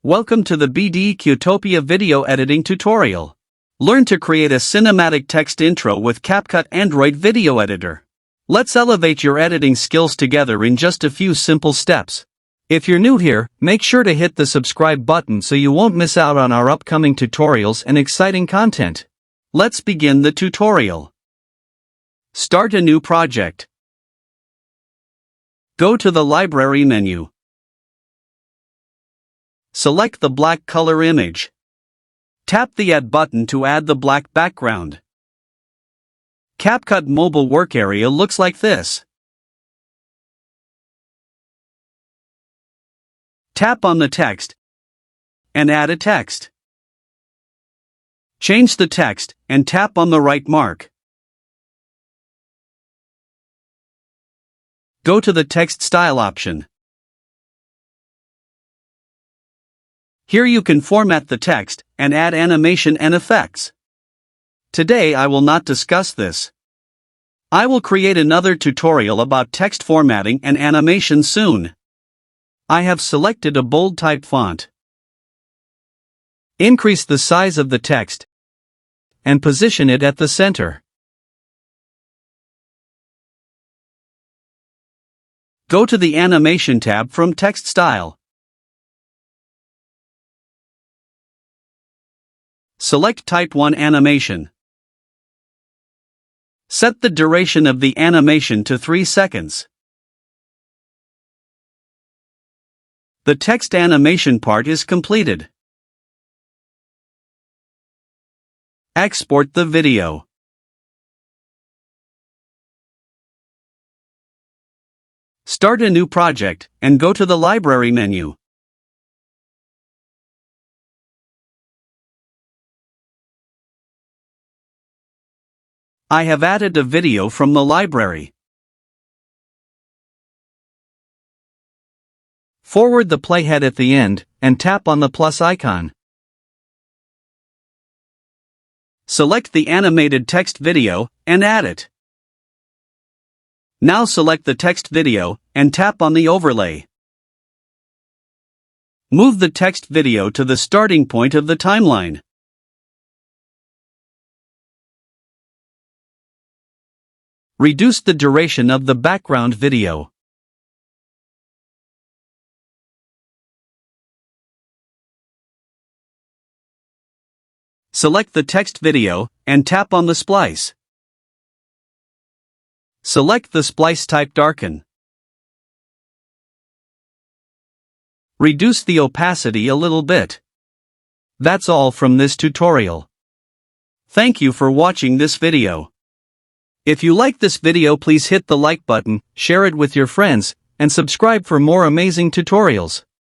Welcome to the BD Qtopia video editing tutorial. Learn to create a cinematic text intro with CapCut Android video editor. Let's elevate your editing skills together in just a few simple steps. If you're new here, make sure to hit the subscribe button so you won't miss out on our upcoming tutorials and exciting content. Let's begin the tutorial. Start a new project. Go to the library menu. Select the black color image. Tap the Add button to add the black background. CapCut mobile work area looks like this. Tap on the text and add a text. Change the text and tap on the right mark. Go to the text style option. Here you can format the text and add animation and effects. Today I will not discuss this. I will create another tutorial about text formatting and animation soon. I have selected a bold type font. Increase the size of the text and position it at the center. Go to the Animation tab from Text Style. Select Type 1 Animation. Set the duration of the animation to 3 seconds. The text animation part is completed. Export the video. Start a new project and go to the library menu. I have added a video from the library. Forward the playhead at the end, and tap on the plus icon. Select the animated text video, and add it. Now select the text video, and tap on the overlay. Move the text video to the starting point of the timeline. Reduce the duration of the background video. Select the text video, and tap on the splice. Select the splice type Darken. Reduce the opacity a little bit. That's all from this tutorial. Thank you for watching this video. If you like this video, please hit the like button, share it with your friends, and subscribe for more amazing tutorials.